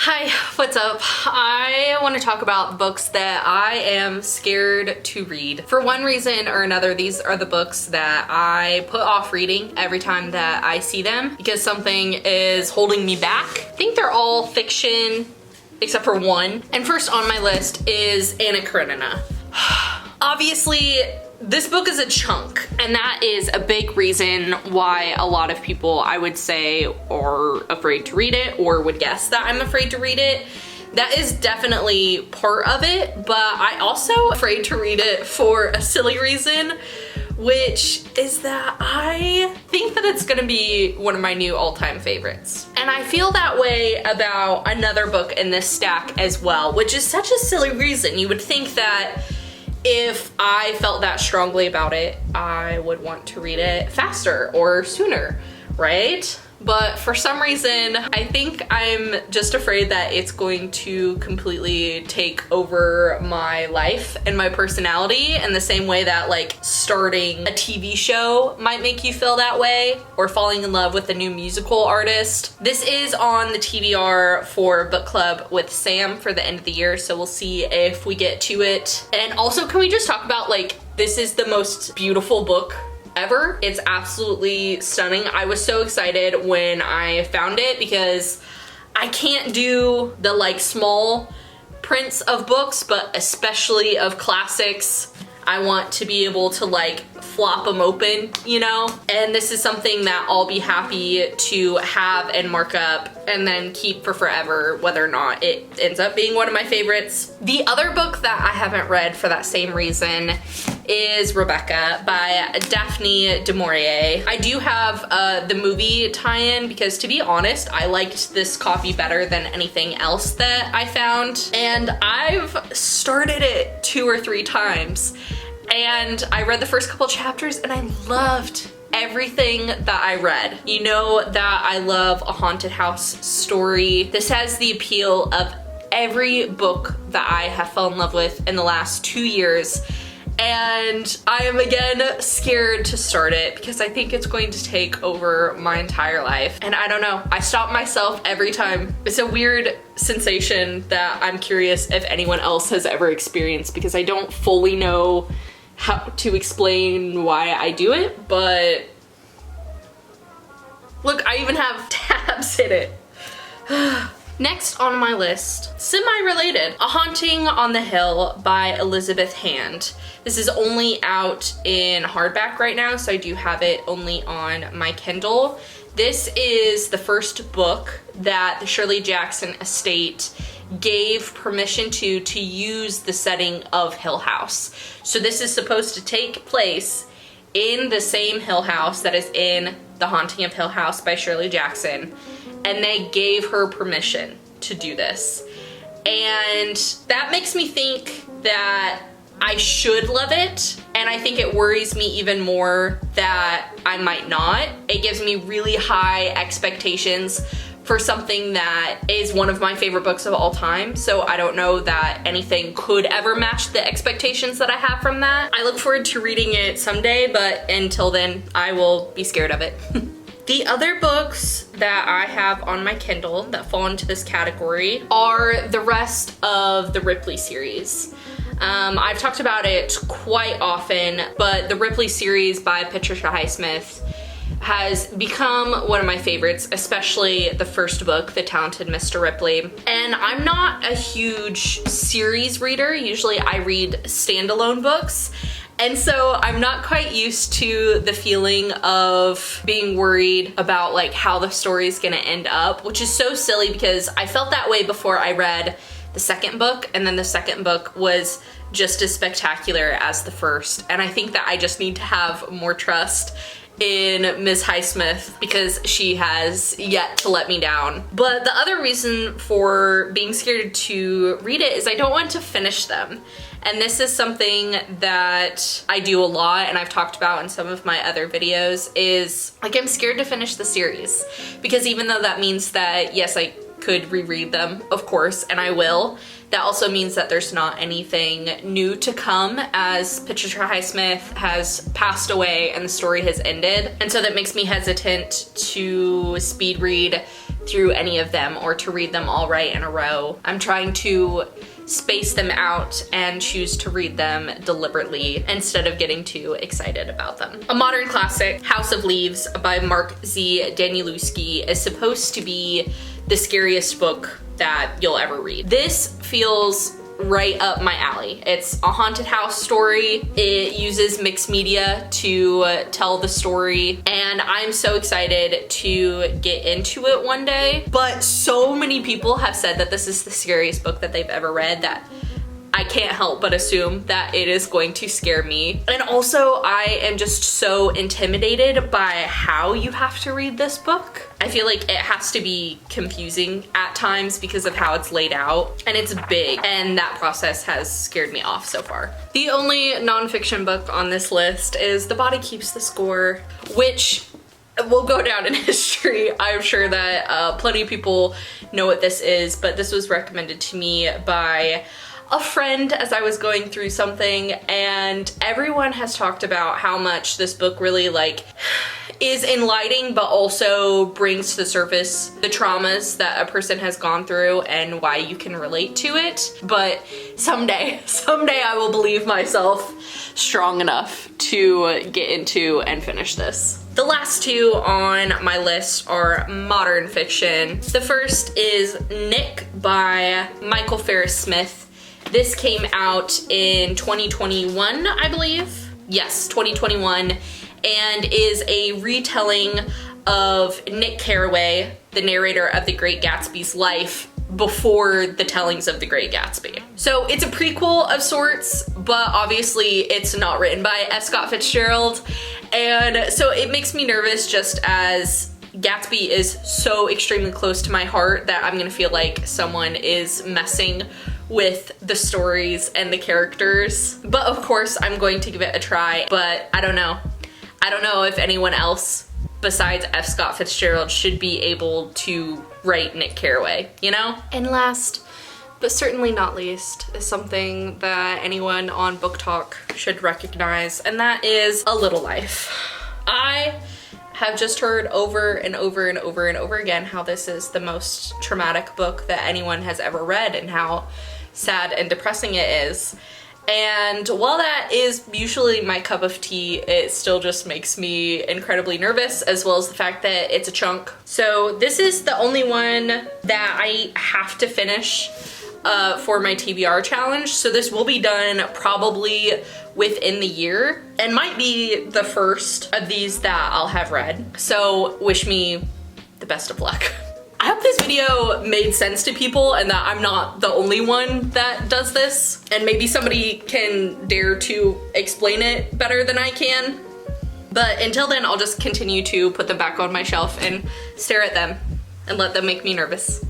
Hi, what's up? I want to talk about books that I am scared to read. For one reason or another, these are the books that I put off reading every time that I see them because something is holding me back. I think they're all fiction except for one. And first on my list is Karenina. Obviously, this book is a chunk, and that is a big reason why a lot of people, I would say, are afraid to read it or would guess that I'm afraid to read it. That is definitely part of it, but I also afraid to read it for a silly reason, which is that I think that it's gonna be one of my new all-time favorites. And I feel that way about another book in this stack as well, which is such a silly reason. You would think that if I felt that strongly about it, I would want to read it faster or sooner, right? But for some reason, I think I'm just afraid that it's going to completely take over my life and my personality in the same way that like starting a TV show might make you feel that way, or falling in love with a new musical artist. This is on the TBR for book club with Sam for the end of the year, so we'll see if we get to it. And also, can we just talk about, like, this is the most beautiful book ever. It's absolutely stunning. I was so excited when I found it because I can't do the like small prints of books, but especially of classics. I want to be able to like flop them open, you know? And this is something that I'll be happy to have and mark up and then keep for forever, whether or not it ends up being one of my favorites. The other book that I haven't read for that same reason is Rebecca by Daphne du Maurier. I do have the movie tie-in because, to be honest, I liked this copy better than anything else that I found. And I've started it 2 or 3 times. And I read the first couple chapters and I loved everything that I read. You know that I love a haunted house story. This has the appeal of every book that I have fallen in love with in the last 2 years. And I am again scared to start it because I think it's going to take over my entire life. And I don't know, I stop myself every time. It's a weird sensation that I'm curious if anyone else has ever experienced because I don't fully know how to explain why I do it, but look, I even have tabs in it. Next on my list, semi-related, A Haunting on the Hill by Elizabeth Hand. This is only out in hardback right now, so I do have it only on my Kindle. This is the first book that the Shirley Jackson estate gave permission to use the setting of Hill House. So this is supposed to take place in the same Hill House that is in The Haunting of Hill House by Shirley Jackson, and they gave her permission to do this. And that makes me think that I should love it, and I think it worries me even more that I might not. It gives me really high expectations for something that is one of my favorite books of all time, so I don't know that anything could ever match the expectations that I have from that. I look forward to reading it someday, but until then, I will be scared of it. The other books that I have on my Kindle that fall into this category are the rest of the Ripley series. I've talked about it quite often, but the Ripley series by Patricia Highsmith has become one of my favorites, especially the first book, The Talented Mr. Ripley. And I'm not a huge series reader. Usually I read standalone books. And so I'm not quite used to the feeling of being worried about like how the story is gonna end up, which is so silly because I felt that way before I read the second book, and then the second book was just as spectacular as the first. And I think that I just need to have more trust in Ms. Highsmith because she has yet to let me down. But the other reason for being scared to read it is I don't want to finish them. And this is something that I do a lot and I've talked about in some of my other videos, is like I'm scared to finish the series because even though that means that yes, I could reread them, of course, and I will, that also means that there's not anything new to come as Patricia Highsmith has passed away and the story has ended. And so that makes me hesitant to speed read through any of them or to read them all right in a row. I'm trying to space them out and choose to read them deliberately instead of getting too excited about them. A modern classic, House of Leaves by Mark Z. Danielewski, is supposed to be the scariest book that you'll ever read. This feels right up my alley. It's a haunted house story. It uses mixed media to tell the story, and I'm so excited to get into it one day. But so many people have said that this is the scariest book that they've ever read that I can't help but assume that it is going to scare me. And also, I am just so intimidated by how you have to read this book. I feel like it has to be confusing at times because of how it's laid out, and it's big, and that process has scared me off so far. The only nonfiction book on this list is The Body Keeps the Score, which will go down in history. I'm sure that plenty of people know what this is, but this was recommended to me by a friend as I was going through something, and everyone has talked about how much this book really is enlightening, but also brings to the surface the traumas that a person has gone through and why you can relate to it. But someday I will believe myself strong enough to get into and finish this. The last two on my list are modern fiction. The first is Nick by Michael Ferris Smith. This came out in 2021, I believe. Yes, 2021, and is a retelling of Nick Carraway, the narrator of The Great Gatsby's life, before the tellings of The Great Gatsby. So it's a prequel of sorts, but obviously it's not written by F. Scott Fitzgerald, and so it makes me nervous just as Gatsby is so extremely close to my heart that I'm gonna feel like someone is messing with the stories and the characters. But of course, I'm going to give it a try, but I don't know. I don't know if anyone else besides F. Scott Fitzgerald should be able to write Nick Carraway, you know? And last, but certainly not least, is something that anyone on Book Talk should recognize, and that is A Little Life. I have just heard over and over and over and over again how this is the most traumatic book that anyone has ever read and how sad and depressing it is. And while that is usually my cup of tea, it still just makes me incredibly nervous, as well as the fact that it's a chunk. So this is the only one that I have to finish for my TBR challenge. So this will be done probably within the year and might be the first of these that I'll have read. So wish me the best of luck. I hope this video made sense to people and that I'm not the only one that does this, and maybe somebody can dare to explain it better than I can. But until then, I'll just continue to put them back on my shelf and stare at them and let them make me nervous.